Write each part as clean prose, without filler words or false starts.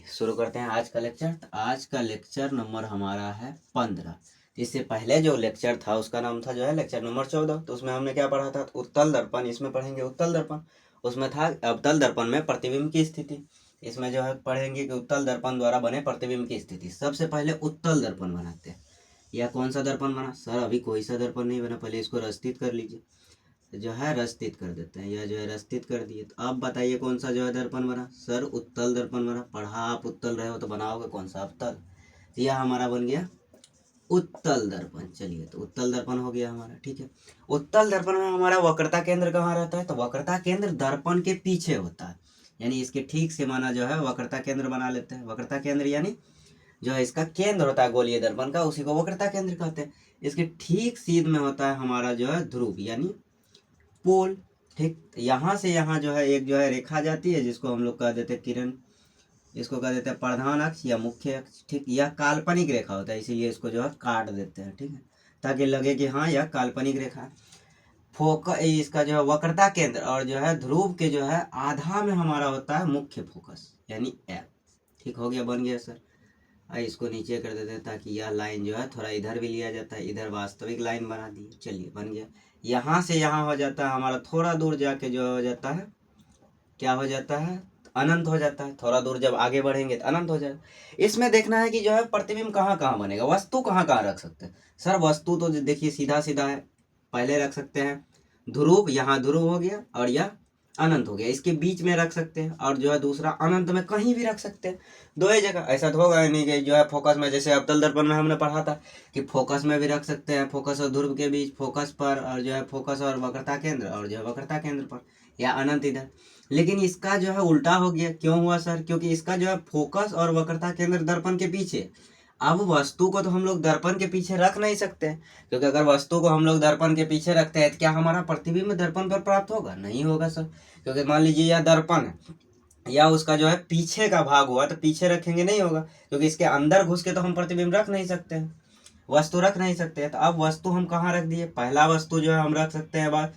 शुरू करते हैं आज का लेक्चर। आज का लेक्चर नंबर हमारा है 15। इससे पहले जो लेक्चर था उसका नाम था जो है लेक्चर नंबर 14। तो उसमें हमने क्या पढ़ा था? उत्तल दर्पण। इसमें पढ़ेंगे उत्तल दर्पण। उसमें था अवतल दर्पण में प्रतिबिंब की स्थिति। इसमें जो है पढ़ेंगे कि उत्तल दर्पण द्वारा बने प्रतिबिंब की स्थिति। सबसे पहले उत्तल दर्पण बनाते हैं। या कौन सा दर्पण बना सर? अभी कोई सा दर्पण नहीं बना, पहले इसको रस्तित कर लीजिए। जो है रस्तित कर देते हैं, या जो है रस्तित कर दिए। तो अब बताइए कौन सा जो है दर्पण बना? सर उत्तल दर्पण बना। पढ़ा आप उत्तल रहे हो तो बनाओगे कौन सा? अवतल। तो यह हमारा बन गया उत्तल दर्पण। चलिए, तो उत्तल दर्पण हो गया हमारा। ठीक है, उत्तल दर्पण में हमारा वक्रता केंद्र कहाँ रहता है? तो वक्रता केंद्र दर्पण के पीछे होता है, यानी इसके ठीक से माना जो है वक्रता केंद्र बना लेते हैं। वक्रता केंद्र यानी जो है इसका केंद्र होता है गोलीय दर्पण का, उसी को वक्रता केंद्र कहते हैं। इसके ठीक सीध में होता है हमारा जो है ध्रुव यानी पोल। ठीक, यहाँ से यहाँ जो है एक जो है रेखा जाती है जिसको हम लोग कह देते हैं किरण। इसको कह देते हैं प्रधान अक्ष या मुख्य अक्ष। ठीक, यह काल्पनिक रेखा होता है, इसीलिए इसको जो है काट देते हैं। ठीक है, ताकि लगे कि हाँ यह काल्पनिक रेखा है। फोकस इसका जो है वक्रता केंद्र और जो है ध्रुव के जो है आधा में हमारा होता है मुख्य फोकस यानी एफ। ठीक हो गया, बन गया सर। इसको नीचे कर देते हैं ताकि यह लाइन जो है थोड़ा इधर भी लिया जाता है, इधर वास्तविक लाइन बना दी। चलिए, बन गया। यहाँ से यहाँ हो जाता है हमारा, थोड़ा दूर जाके जो हो जाता है, क्या हो जाता है? अनंत हो जाता है। थोड़ा दूर जब आगे बढ़ेंगे तो अनंत हो जाएगा। इसमें देखना है कि जो है प्रतिबिंब कहाँ कहाँ बनेगा, वस्तु कहाँ कहाँ रख सकते हैं। सर वस्तु तो देखिए सीधा सीधा है, पहले रख सकते हैं ध्रुव। यहाँ ध्रुव हो गया और यह अनंत हो गया, इसके बीच में रख सकते हैं। और जो है दूसरा अनंत में कहीं भी रख सकते हैं, दो ही जगह। ऐसा तो होगा नहीं कि जो है फोकस में, जैसे अवतल दर्पण में हमने पढ़ा था कि फोकस में भी रख सकते हैं, फोकस और ध्रुव के बीच, फोकस पर, और जो है फोकस और वक्रता केंद्र, और जो है वक्रता केंद्र पर, या अनंत इधर। लेकिन इसका जो है उल्टा हो गया। क्यों हुआ सर? क्योंकि इसका जो है फोकस और वक्रता केंद्र दर्पण के पीछे। अब वस्तु को तो हम लोग दर्पण के पीछे रख नहीं सकते, क्योंकि अगर वस्तु को हम लोग दर्पण के पीछे रखते हैं तो क्या हमारा प्रतिबिंब दर्पण पर प्राप्त होगा? नहीं होगा सर। क्योंकि मान लीजिए यह दर्पण है, या उसका जो है पीछे का भाग हुआ तो पीछे रखेंगे नहीं होगा, क्योंकि इसके अंदर घुस के तो हम प्रतिबिंब रख नहीं सकते हैं, वस्तु रख नहीं सकते हैं। तो अब वस्तु हम कहाँ रख दिए? पहला वस्तु जो है हम रख सकते हैं बात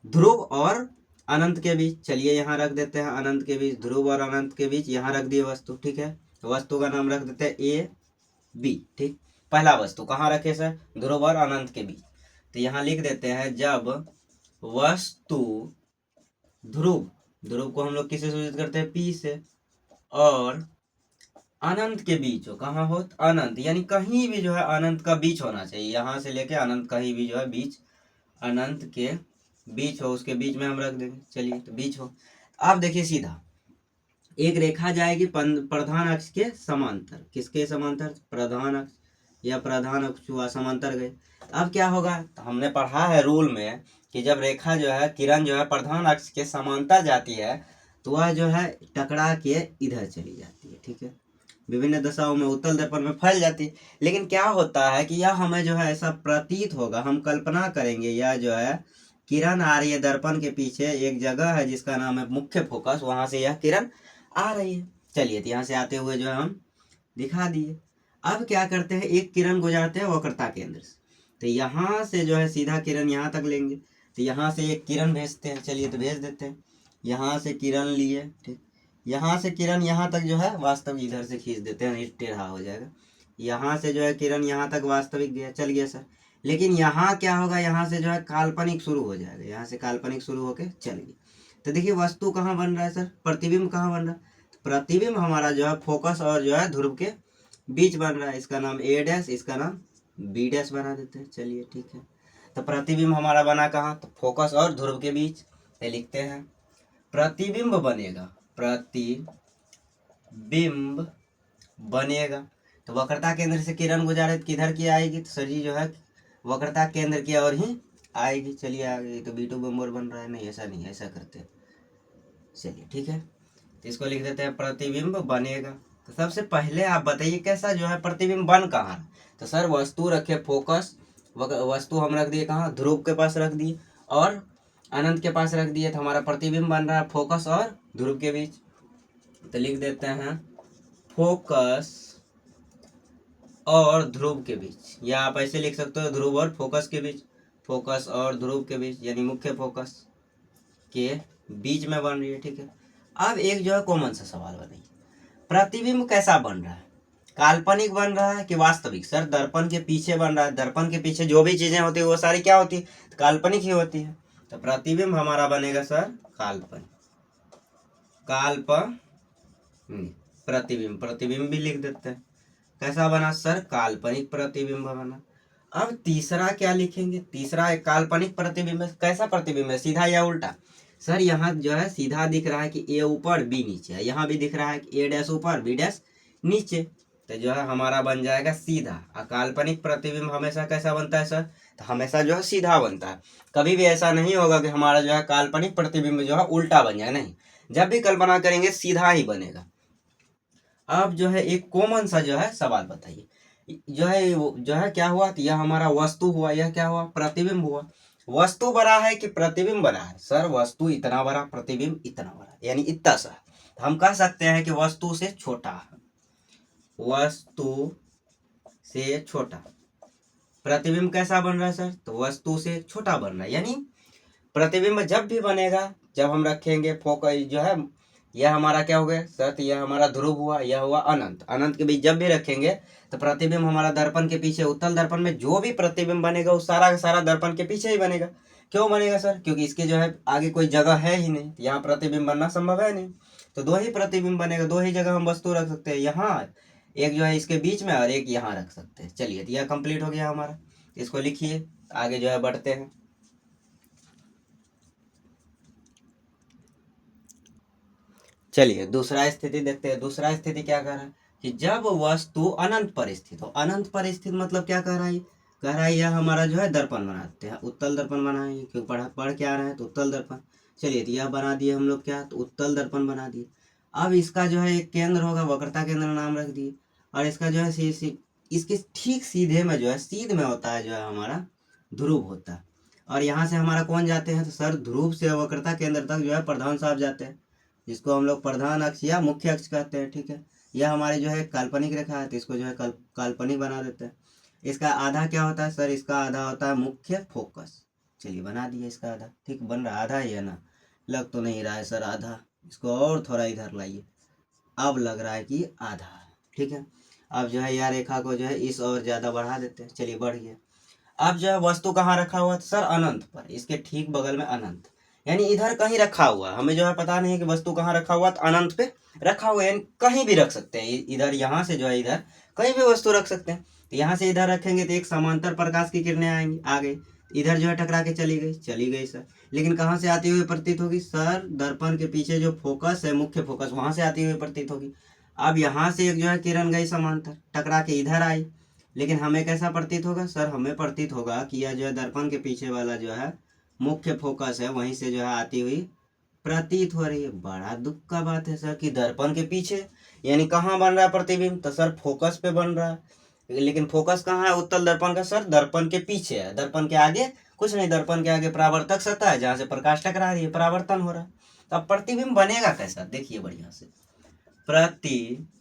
ध्रुव और अनंत के बीच। चलिए यहाँ रख देते हैं अनंत के बीच, ध्रुव और अनंत के बीच यहाँ रख दिए वस्तु। ठीक है, वस्तु का नाम रख देते हैं ए बी। ठीक, पहला वस्तु कहाँ रखे सर? ध्रुव और अनंत के बीच। तो यहाँ लिख देते हैं जब वस्तु ध्रुव, ध्रुव को हम लोग किससे सूचित करते हैं? पी से, और अनंत के बीच हो। कहाँ हो? अनंत, यानी कहीं भी जो है अनंत का बीच होना चाहिए, यहाँ से लेके अनंत कहीं भी जो है बीच, अनंत के बीच हो, उसके बीच में हम रख देंगे। चलिए, तो बीच हो। अब देखिए सीधा एक रेखा जाएगी प्रधान अक्ष के समांतर। किसके समांतर? प्रधान अक्ष, या प्रधान अक्ष हुआ, समांतर गए। अब क्या होगा? तो हमने पढ़ा है रूल में कि जब रेखा जो है, किरण जो है प्रधान अक्ष के समांतर जाती है तो वह जो है टकरा के इधर चली जाती है। ठीक है, विभिन्न दशाओं में उत्तल दर्पण में फैल जाती है। लेकिन क्या होता है कि यह हमें जो है ऐसा प्रतीत होगा, हम कल्पना करेंगे यह जो है किरण आ रही है दर्पण के पीछे, एक जगह है जिसका नाम है मुख्य फोकस, वहां से यह किरण आ रही है। चलिए, तो यहाँ से आते हुए जो है हम दिखा दिए। अब क्या करते हैं, एक किरण गुजारते हैं वक्रता केंद्र से, तो यहाँ से जो है सीधा किरण यहाँ तक लेंगे, तो यहाँ से एक किरण भेजते हैं। चलिए, तो भेज देते हैं। यहाँ से किरण लिए, ठीक, यहाँ से किरण यहाँ तक जो है वास्तविक इधर से खींच देते हैं, टेढ़ा हो जाएगा। यहाँ से जो है किरण यहाँ तक वास्तविक गया, चल गया सर। लेकिन यहाँ क्या होगा? यहाँ से जो है काल्पनिक शुरू हो जाएगा, यहाँ से काल्पनिक शुरू होके चल गया। तो देखिए वस्तु कहाँ बन रहा है सर? प्रतिबिंब कहाँ बन रहा है? प्रतिबिंब हमारा जो है फोकस और जो है ध्रुव के बीच बन रहा है। इसका नाम ए डैश, इसका नाम बी डैश बना देते हैं। चलिए, ठीक है। तो प्रतिबिंब हमारा बना कहाँ? तो फोकस और ध्रुव के बीच। तो लिखते हैं प्रतिबिंब बनेगा, प्रतिबिंब बनेगा। तो वक्रता केंद्र से किरण गुजारे तो किधर की आएगी? तो सर जी जो है वक्रता केंद्र की ओर ही आएगी। चलिए, आ गई। तो B2 बम्बर बन रहा है। नहीं, ऐसा नहीं, ऐसा करते हैं। चलिए, ठीक है, तो इसको लिख देते हैं प्रतिबिंब बनेगा। तो सबसे पहले आप बताइए कैसा जो है प्रतिबिंब बन कहाँ? तो सर वस्तु रखे फोकस, वस्तु हम रख दिए कहाँ? ध्रुव के पास रख दिए, और अनंत के पास रख दिए। तो हमारा प्रतिबिंब बन रहा है फोकस और ध्रुव के बीच। तो लिख देते हैं फोकस और ध्रुव के बीच, या आप ऐसे लिख सकते हो ध्रुव और फोकस के बीच, फोकस और ध्रुव के बीच, यानी मुख्य फोकस के बीच में बन रही है। ठीक है, अब एक जो है कॉमन सा सवाल बनाइए, प्रतिबिंब कैसा बन रहा है, काल्पनिक बन रहा है कि वास्तविक? सर दर्पण के पीछे बन रहा है, दर्पण के पीछे जो भी चीजें होती है वो सारी क्या होती है, काल्पनिक ही होती है। तो प्रतिबिंब हमारा बनेगा सर काल्पनिक, प्रतिबिंब, प्रतिबिंब भी लिख देते हैं। कैसा बना सर, काल्पनिक प्रतिबिंब बना। अब तीसरा क्या लिखेंगे, तीसरा एक काल्पनिक प्रतिबिंब है। कैसा प्रतिबिंब है, सीधा या उल्टा? सर यहाँ जो है सीधा दिख रहा है कि ए ऊपर बी नीचे है, यहाँ भी दिख रहा है कि ए डैश ऊपर बी डैश नीचे, तो जो है हमारा बन जाएगा सीधा। और काल्पनिक प्रतिबिंब हमेशा कैसा बनता है सर, तो हमेशा जो है सीधा बनता है। कभी भी ऐसा नहीं होगा कि हमारा जो है काल्पनिक प्रतिबिंब जो है उल्टा बन जाए, नहीं, जब भी कल्पना करेंगे सीधा ही बनेगा। अब जो है एक कॉमन सा जो है सवाल बताइए, जो है क्या हुआ, तो यह हमारा वस्तु हुआ, यह क्या हुआ, प्रतिबिंब हुआ। वस्तु बड़ा है कि प्रतिबिंब बड़ा है? सर वस्तु इतना बड़ा, प्रतिबिंब इतना बड़ा, यानी इतना सा। हम कह सकते हैं कि वस्तु से छोटा है, वस्तु से छोटा। प्रतिबिंब कैसा बन रहा है सर, तो वस्तु से छोटा बन रहा है। यानी प्रतिबिंब जब भी बनेगा, जब हम रखेंगे फोकस जो है, यह हमारा क्या हो गया सर, तो यह हमारा ध्रुव हुआ, यह हुआ अनंत। अनंत के बीच जब भी रखेंगे तो प्रतिबिंब हमारा दर्पण के पीछे, उत्तल दर्पण में जो भी प्रतिबिंब बनेगा वो सारा का सारा दर्पण के पीछे ही बनेगा। क्यों बनेगा सर, क्योंकि इसके जो है आगे कोई जगह है ही नहीं, यहाँ प्रतिबिंब बनना संभव है नहीं, तो दो ही प्रतिबिंब बनेगा, दो ही जगह हम वस्तु रख सकते हैं, यहाँ एक जो है इसके बीच में और एक यहाँ रख सकते हैं। चलिए तो यह कंप्लीट हो गया हमारा, इसको लिखिए, आगे जो है बढ़ते हैं। चलिए दूसरा स्थिति देखते हैं। दूसरा स्थिति क्या कह रहा है कि जब वस्तु अनंत पर स्थित हो। अनंत पर स्थित मतलब क्या कह रहा है, कह रहा है यह हमारा जो है दर्पण बनाते हैं, उत्तल दर्पण बनाएंगे, क्योंकि पढ़ के आ रहे हैं तो उत्तल दर्पण। चलिए तो यह बना दिए हम लोग, क्या, तो उत्तल दर्पण बना दिए। अब इसका जो है एक केंद्र होगा, वक्रता केंद्र नाम रख दिए, और इसका जो है इसके ठीक सीधे में जो है, सीध में होता है जो है हमारा ध्रुव होता है। और यहाँ से हमारा कौन जाते हैं, तो सर ध्रुव से वक्रता केंद्र तक जो है प्रधान साहब जाते हैं, जिसको हम लोग प्रधान अक्ष या मुख्य अक्ष कहते हैं। ठीक है, यह हमारे जो है काल्पनिक रेखा है, तो इसको जो है काल्पनिक बना देते हैं। इसका आधा क्या होता है सर, इसका आधा होता है मुख्य फोकस। चलिए बना दिया इसका आधा, ठीक बन रहा, आधा ही है ना, लग तो नहीं रहा है सर आधा, इसको और थोड़ा इधर लाइए, अब लग रहा है कि आधा है। ठीक है, अब जो है यह रेखा को जो है इस और ज़्यादा बढ़ा देते हैं। चलिए बढ़ गया। अब जो है वस्तु कहाँ रखा हुआ है सर, अनंत पर, इसके ठीक बगल में अनंत, यानी इधर कहीं रखा हुआ है, हमें जो है पता नहीं है कि वस्तु कहाँ रखा हुआ, तो अनंत पे रखा हुआ है, यानी कहीं भी रख सकते हैं। इधर यहाँ से जो है इधर कहीं भी वस्तु रख सकते हैं। तो यहाँ से इधर रखेंगे तो एक समांतर प्रकाश की किरणें आएंगी, आ गई, इधर जो है टकरा के चली गई सर। लेकिन कहाँ से आती हुई प्रतीत होगी सर, दर्पण के पीछे जो फोकस है, मुख्य फोकस, वहां से आती हुई प्रतीत होगी। अब यहाँ से एक जो है किरण गई समांतर, टकरा के इधर आई, लेकिन हमें कैसा प्रतीत होगा सर, हमें प्रतीत होगा कि यह जो है दर्पण के पीछे वाला जो है मुख्य फोकस है, वहीं से जो है आती हुई प्रतीत हो रही है। बड़ा दुख का बात है सर कि दर्पण के पीछे, यानी कहाँ बन रहा है प्रतिबिंब, तो सर फोकस पे बन रहा है। लेकिन फोकस कहाँ है उत्तल दर्पण का सर, दर्पण के पीछे है, दर्पण के आगे कुछ नहीं, दर्पण के आगे परावर्तक सतह है जहाँ से प्रकाश टकरा रही है, परावर्तन हो रहा है। तो अब प्रतिबिंब बनेगा कैसा, देखिए बढ़िया से, प्रतिबिंब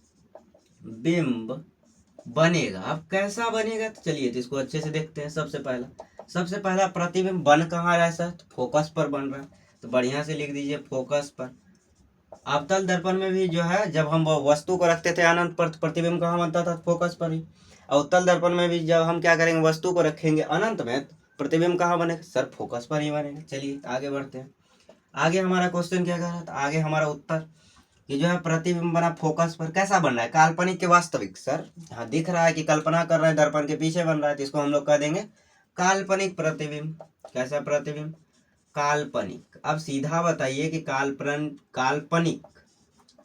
बनेगा। अब कैसा बनेगा, तो चलिए तो इसको अच्छे से देखते हैं। सबसे पहला प्रतिबिंब बन कहाँ रहा है सर, तो फोकस पर बन रहा है, तो बढ़िया से लिख दीजिए फोकस पर। अवतल दर्पण में भी जो है जब हम वस्तु को रखते थे अनंत पर, तो प्रतिबिंब कहाँ बनता था, फोकस पर ही। अवतल दर्पण में भी जब हम क्या करेंगे, वस्तु को रखेंगे अनंत में, तो प्रतिबिंब कहाँ बनेगा सर, फोकस पर ही बनेगा। चलिए आगे बढ़ते हैं। आगे हमारा क्वेश्चन क्या कह रहा था, आगे हमारा उत्तर, ये जो है प्रतिबिंब बना फोकस पर, कैसा बन रहा है, काल्पनिक के वास्तविक सर, हाँ दिख रहा है कि कल्पना कर रहे हैं, दर्पण के पीछे बन रहा है, तो इसको हम लोग कह देंगे काल्पनिक प्रतिबिंब। कैसा प्रतिबिंब, काल्पनिक। अब सीधा बताइए कि काल्पनिक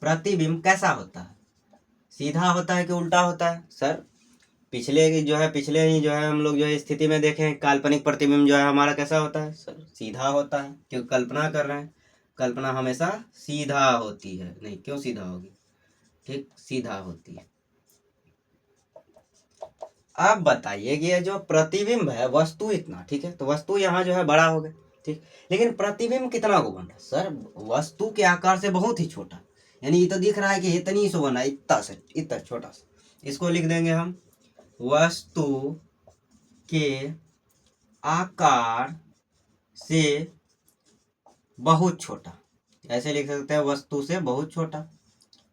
प्रतिबिंब कैसा होता है, सीधा होता है कि उल्टा होता है सर? पिछले ही जो है हम लोग जो है स्थिति में देखें, काल्पनिक प्रतिबिंब जो है हमारा कैसा होता है सर, सीधा होता है, क्योंकि कल्पना कर रहे हैं, कल्पना हमेशा सीधा होती है, नहीं क्यों सीधा होगी, ठीक सीधा होती है। अब बताइए कि ये जो प्रतिबिंब है, वस्तु इतना, ठीक है, तो वस्तु यहाँ जो है बड़ा हो गया, ठीक, लेकिन प्रतिबिंब कितना को बन रहा है सर, वस्तु के आकार से बहुत ही छोटा, यानी ये तो दिख रहा है कि इतनी सो बना है, इतना से इतना छोटा सा, इसको लिख देंगे हम वस्तु के आकार से बहुत छोटा, ऐसे लिख सकते हैं वस्तु से बहुत छोटा।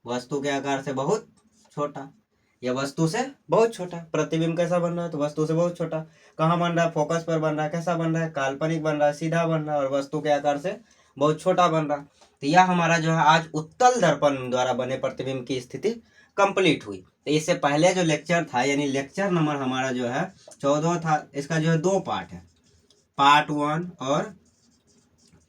वस्तु के आकार से बहुत छोटा, या वस्तु से बहुत छोटा। प्रतिबिंब कैसा बन रहा है, तो वस्तु से बहुत छोटा। कहाँ बन रहा है, फोकस पर बन रहा है। कैसा बन रहा है, काल्पनिक बन रहा है, सीधा बन रहा है, और वस्तु के आकार से बहुत छोटा बन रहा है। तो यह हमारा जो है आज उत्तल दर्पण द्वारा बने प्रतिबिंब की स्थिति कंप्लीट हुई। तो इससे पहले जो लेक्चर था, यानी लेक्चर नंबर हमारा जो है 14 था, इसका जो है 2 पार्ट है, पार्ट 1 और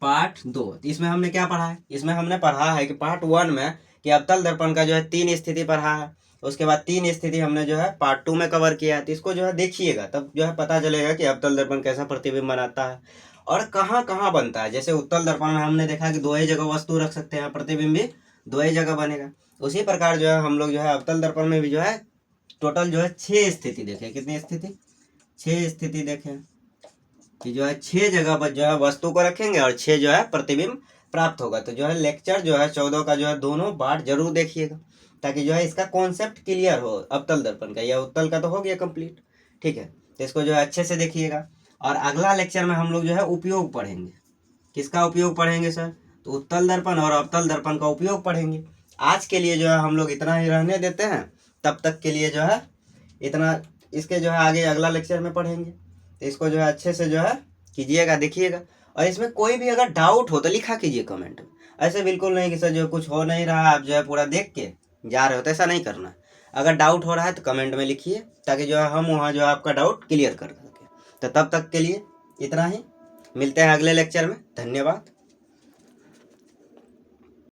पार्ट 2। इसमें हमने क्या पढ़ा है, इसमें हमने पढ़ा है कि पार्ट 1 में कि अवतल दर्पण का जो है 3 स्थिति पढ़ा है। उसके बाद 3 स्थिति हमने जो है पार्ट 2 में कवर किया है। तो इसको जो है देखिएगा, तब जो है पता चलेगा कि अवतल दर्पण कैसा प्रतिबिंब बनाता है और कहाँ कहाँ बनता है। जैसे उत्तल दर्पण में हमने देखा कि 2 ही जगह वस्तु रख सकते हैं, प्रतिबिंब भी 2 ही जगह बनेगा। उसी प्रकार जो है हम लोग जो है अवतल दर्पण में भी जो है टोटल जो है 6 स्थिति देखे। कितनी स्थिति, 6 स्थिति देखे कि जो है 6 जगह पर जो है वस्तु को रखेंगे और 6 जो है प्रतिबिंब प्राप्त होगा। तो जो है लेक्चर जो है 14 का जो है दोनों पार्ट जरूर देखिएगा, ताकि जो है इसका कॉन्सेप्ट क्लियर हो अवतल दर्पण का। या उत्तल का तो हो गया कंप्लीट, ठीक है। तो इसको जो है अच्छे से देखिएगा। और अगला लेक्चर में हम लोग जो है उपयोग पढ़ेंगे। किसका उपयोग पढ़ेंगे सर, तो उत्तल दर्पण और अवतल दर्पण का उपयोग पढ़ेंगे। आज के लिए जो है हम लोग इतना ही रहने देते हैं, तब तक के लिए जो है इतना। इसके जो है आगे अगला लेक्चर में पढ़ेंगे। तो इसको जो है अच्छे से जो है कीजिएगा, देखिएगा। और इसमें कोई भी अगर डाउट हो तो लिखा कीजिए कमेंट में। ऐसे बिल्कुल नहीं कि सर जो कुछ हो नहीं रहा आप जो है पूरा देख के जा रहे हो, तो ऐसा नहीं करना है। अगर डाउट हो रहा है तो कमेंट में लिखिए, ताकि जो है हम वहाँ जो है आपका डाउट क्लियर कर सकें। तो तब तक के लिए इतना ही, मिलते हैं अगले लेक्चर में। धन्यवाद।